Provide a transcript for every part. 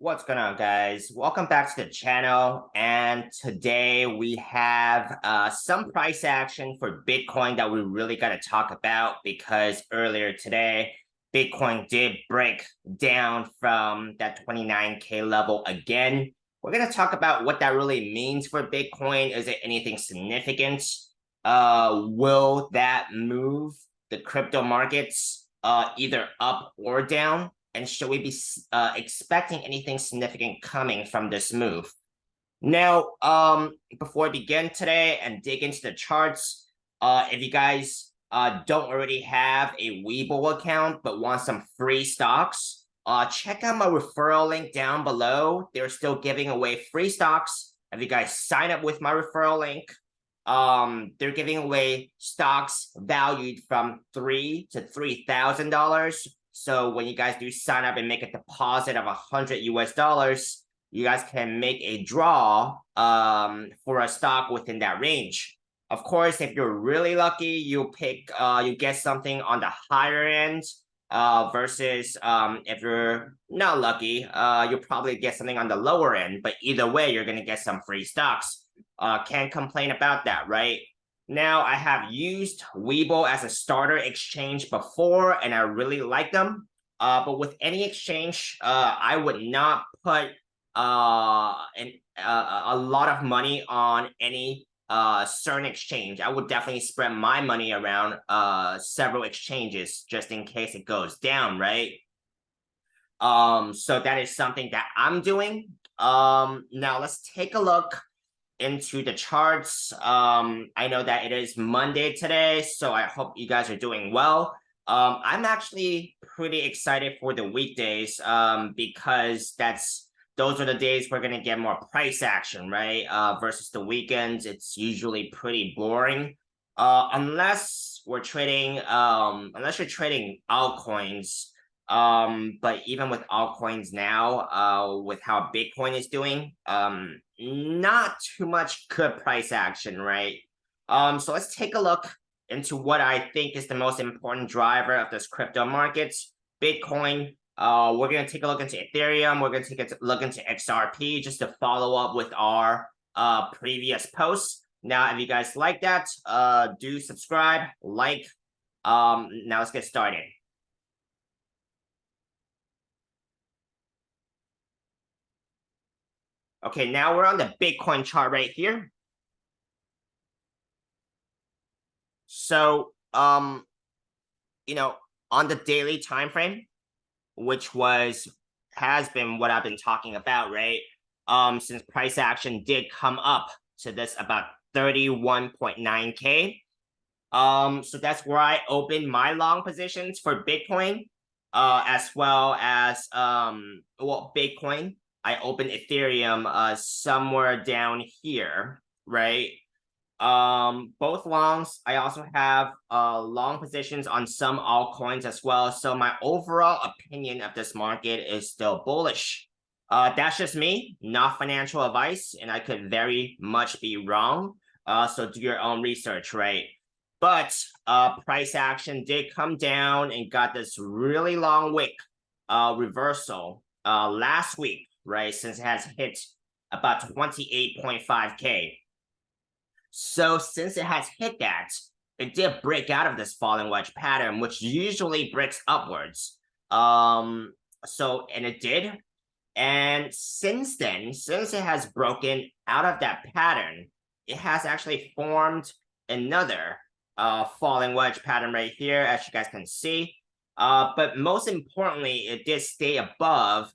What's going on, guys? Welcome back to the channel. And today we have some price action for Bitcoin that we really got to talk about, because earlier today, Bitcoin did break down from that 29K level again. We're going to talk about what that really means for Bitcoin. Is it anything significant? Will that move the crypto markets either up or down? And should we be expecting anything significant coming from this move? Now, before I begin today and dig into the charts, if you guys don't already have a Webull account but want some free stocks, check out my referral link down below. They're still giving away free stocks. If you guys sign up with my referral link, they're giving away stocks valued from $3,000 to $3,000. So when you guys do sign up and make a deposit of $100 US, you guys can make a draw for a stock within that range. Of course, if you're really lucky, you get something on the higher end versus if you're not lucky, you'll probably get something on the lower end. But either way, you're going to get some free stocks. Can't complain about that, right? Now, I have used Webull as a starter exchange before, and I really like them. But with any exchange, I would not put a lot of money on any certain exchange. I would definitely spread my money around several exchanges just in case it goes down, right? So that is something that I'm doing. Now let's take a look into the charts. I know that it is Monday today, so I hope you guys are doing well. I'm actually pretty excited for the weekdays because those are the days we're gonna get more price action, right? Versus the weekends, it's usually pretty boring. Unless you're trading altcoins. But even with altcoins now, with how Bitcoin is doing, not too much good price action, right? So let's take a look into what I think is the most important driver of this crypto markets. Bitcoin. We're gonna take a look into Ethereum. We're gonna take a look into XRP just to follow up with our previous posts. Now, if you guys like that, do subscribe, like. Now let's get started. Okay, now we're on the Bitcoin chart right here. So, on the daily time frame, which has been what I've been talking about, right? Since price action did come up to this about 31.9K. So that's where I opened my long positions for Bitcoin, as well as Bitcoin. I opened Ethereum somewhere down here, right? Both longs. I also have long positions on some altcoins as well. So my overall opinion of this market is still bullish. That's just me, not financial advice, and I could very much be wrong. So do your own research, right? But price action did come down and got this really long wick reversal last week, right? Since it has hit about 28.5K. So since it has hit that, it did break out of this falling wedge pattern, which usually breaks upwards. And it did. And since then, since it has broken out of that pattern, it has actually formed another falling wedge pattern right here, as you guys can see. But most importantly, it did stay above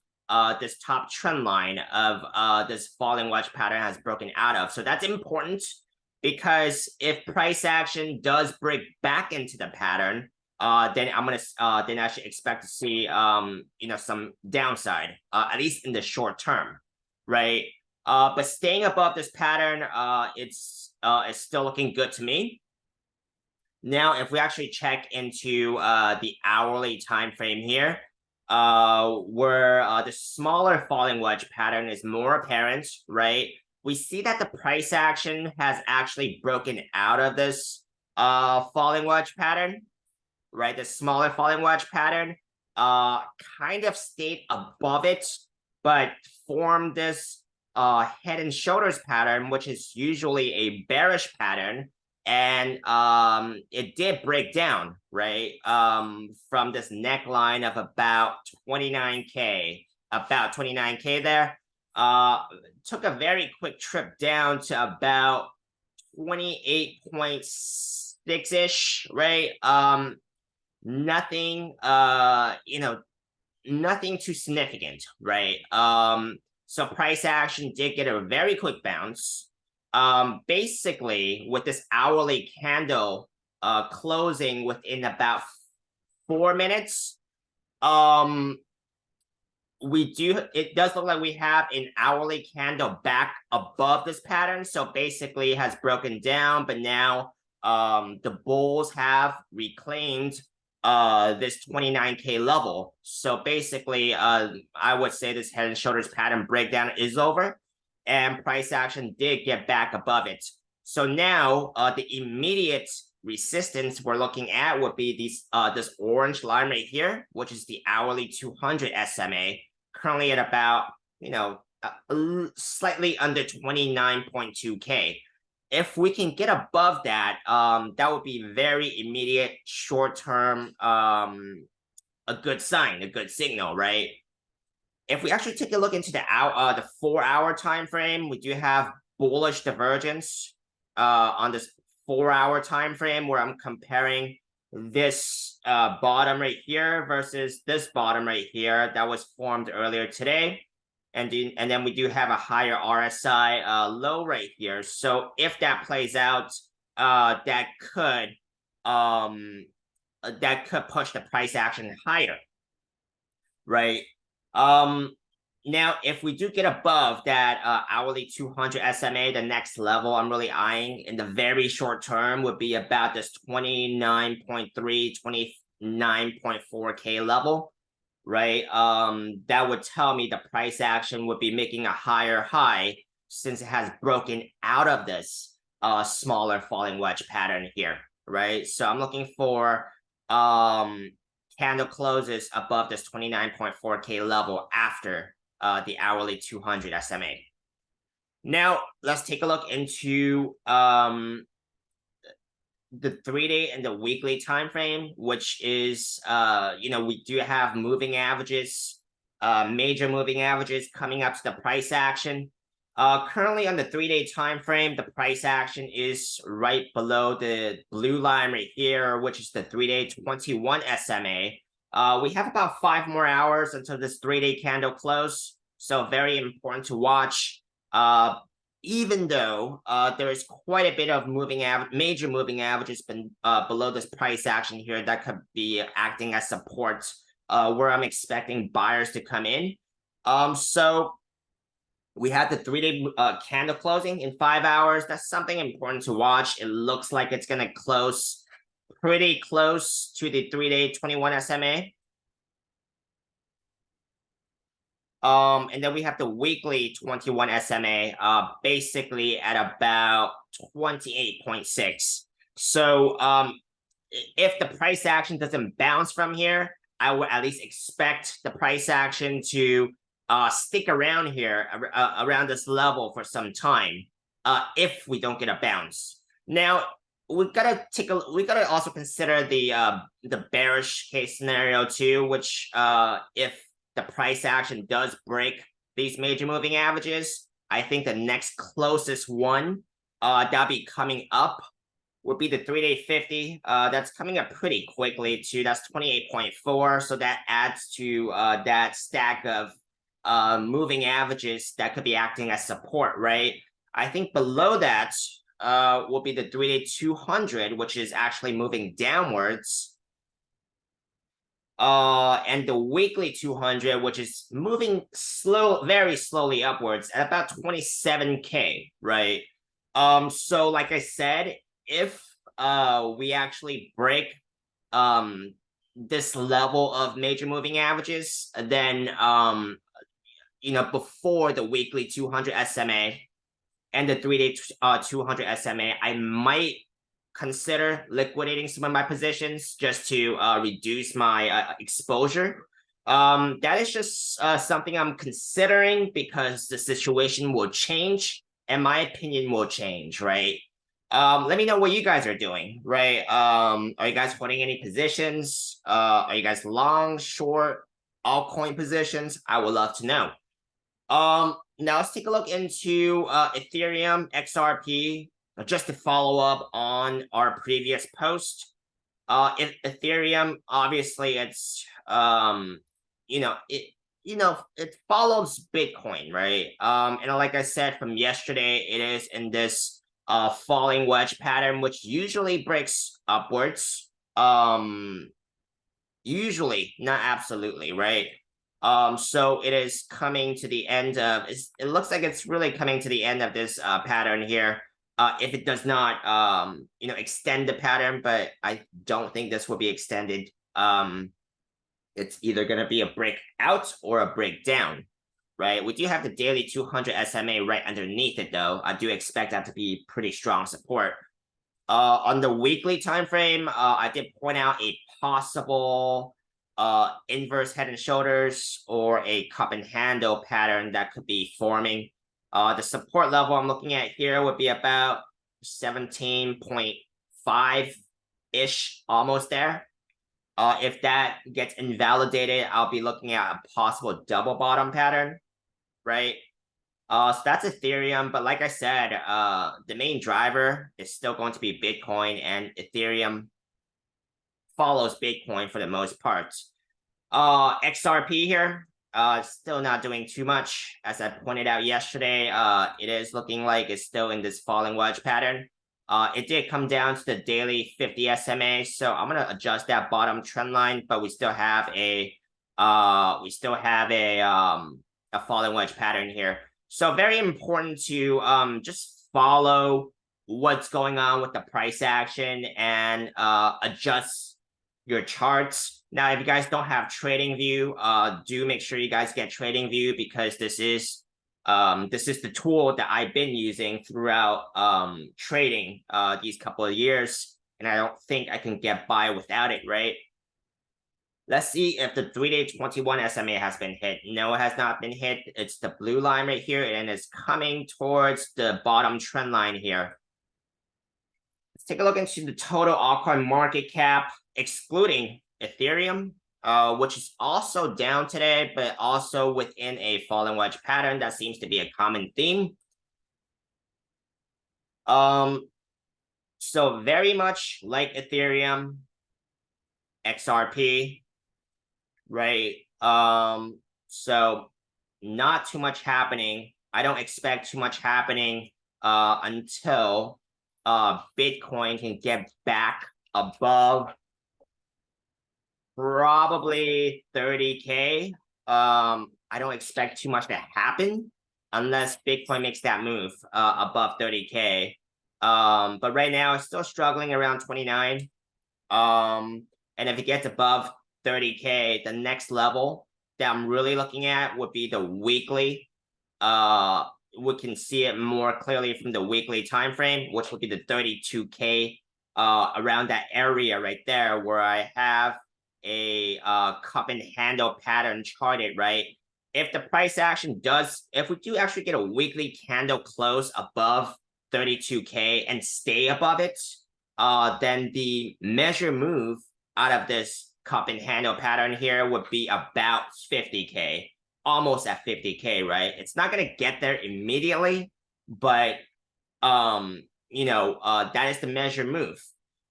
this top trend line of this falling wedge pattern has broken out of. So that's important, because if price action does break back into the pattern, then I should expect to see some downside, at least in the short term, right? But staying above this pattern, it's still looking good to me. Now, if we actually check into the hourly time frame here, where the smaller falling wedge pattern is more apparent, right? We see that the price action has actually broken out of this falling wedge pattern, right? The smaller falling wedge pattern kind of stayed above it but formed this head and shoulders pattern, which is usually a bearish pattern. And it did break down, right? From this neckline of about 29K, there. Took a very quick trip down to about 28.6-ish, right? Nothing nothing too significant, right? So price action did get a very quick bounce. Basically with this hourly candle closing within about 4 minutes, it does look like we have an hourly candle back above this pattern. So basically it has broken down, but now the bulls have reclaimed this 29K level. So basically I would say this head and shoulders pattern breakdown is over, and price action did get back above it. So now the immediate resistance we're looking at would be this orange line right here, which is the hourly 200 SMA, currently at about slightly under 29.2K. If we can get above that, that would be very immediate, short-term, a good sign, a good signal, right? If we actually take a look into the 4-hour time frame, we do have bullish divergence on this 4-hour time frame, where I'm comparing this bottom right here versus this bottom right here that was formed earlier today. And then we do have a higher RSI low right here. So if that plays out, that could push the price action higher, right? Now, if we do get above that hourly 200 SMA, the next level I'm really eyeing in the very short term would be about this 29.3, 29.4K level, right? That would tell me the price action would be making a higher high, since it has broken out of this smaller falling wedge pattern here, right? So I'm looking for candle closes above this 29.4K level after the hourly 200 SMA. Now let's take a look into the 3-day and the weekly time frame, which is we do have moving averages, major moving averages coming up to the price action. Currently on the 3-day time frame, the price action is right below the blue line right here, which is the 3-day 21 SMA. We have about 5 more hours until this 3-day candle close, so very important to watch. Even though there is quite a bit of major moving averages below this price action here that could be acting as support, where I'm expecting buyers to come in. So we had the 3-day candle closing in 5 hours. That's something important to watch. It looks like it's going to close pretty close to the 3-day 21 SMA. And then we have the weekly 21 SMA, basically at about 28.6. So if the price action doesn't bounce from here, I would at least expect the price action to stick around here, around this level for some time, if we don't get a bounce. Now, we gotta also consider the bearish case scenario too, which if the price action does break these major moving averages, I think the next closest one that'll be coming up would be the 3-day 50. That's coming up pretty quickly too. That's 28.4. So that adds to that stack of moving averages that could be acting as support, right? I think below that will be the 3-day 200, which is actually moving downwards. And the weekly 200, which is moving very slowly upwards at about 27K, right? So like I said, if we actually break this level of major moving averages, then before the weekly 200 SMA and the 3-day 200 SMA, I might consider liquidating some of my positions just to reduce my exposure. That is just something I'm considering because the situation will change and my opinion will change, right? Let me know what you guys are doing, right? Are you guys holding any positions? Are you guys long, short, altcoin positions? I would love to know. Now let's take a look into Ethereum, XRP, just to follow up on our previous post. Ethereum, obviously, it's it follows Bitcoin, right? And like I said from yesterday, it is in this falling wedge pattern, which usually breaks upwards. Usually, not absolutely, right? So it is coming to the end of it looks like it's really coming to the end of this pattern here. If it does not extend the pattern, but I don't think this will be extended. It's either going to be a break out or a break down, right? We do have the daily 200 SMA right underneath it, though. I do expect that to be pretty strong support. On the weekly time frame, I did point out a possible inverse head and shoulders or a cup and handle pattern that could be forming. The support level I'm looking at here would be about 17.5-ish, almost there. If that gets invalidated, I'll be looking at a possible double bottom pattern, right? So that's Ethereum, but like I said, the main driver is still going to be Bitcoin, and Ethereum follows Bitcoin for the most part. XRP here, still not doing too much. As I pointed out yesterday, it is looking like it's still in this falling wedge pattern. It did come down to the daily 50 SMA, so I'm gonna adjust that bottom trend line, but we still have a falling wedge pattern here. So very important to just follow what's going on with the price action and adjust your charts. Now, if you guys don't have TradingView, do make sure you guys get TradingView because this is the tool that I've been using throughout trading these couple of years, and I don't think I can get by without it, right? Let's see if the 3-day 21 SMA has been hit. No, it has not been hit. It's the blue line right here, and it's coming towards the bottom trend line here. Let's take a look into the total altcoin market cap, excluding Ethereum, which is also down today, but also within a falling wedge pattern. That seems to be a common theme. So very much like Ethereum, XRP, right? So not too much happening. I don't expect too much happening until Bitcoin can get back above probably 30K. I don't expect too much to happen unless Bitcoin makes that move above 30K. But right now it's still struggling around 29. And if it gets above 30K, the next level that I'm really looking at would be the weekly. We can see it more clearly from the weekly time frame, which would be the 32K, around that area right there where I have a cup and handle pattern charted, right? If the price action if we do actually get a weekly candle close above 32K and stay above it, then the measure move out of this cup and handle pattern here would be about 50K, almost at 50K, right? It's not going to get there immediately, but that is the measure move.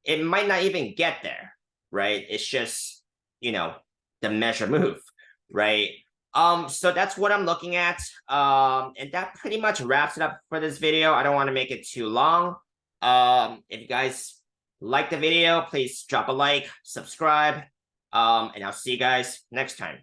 It might not even get there, right? It's just, the measure move, right? So that's what I'm looking at. And that pretty much wraps it up for this video. I don't want to make it too long. If you guys like the video, please drop a like, subscribe, and I'll see you guys next time.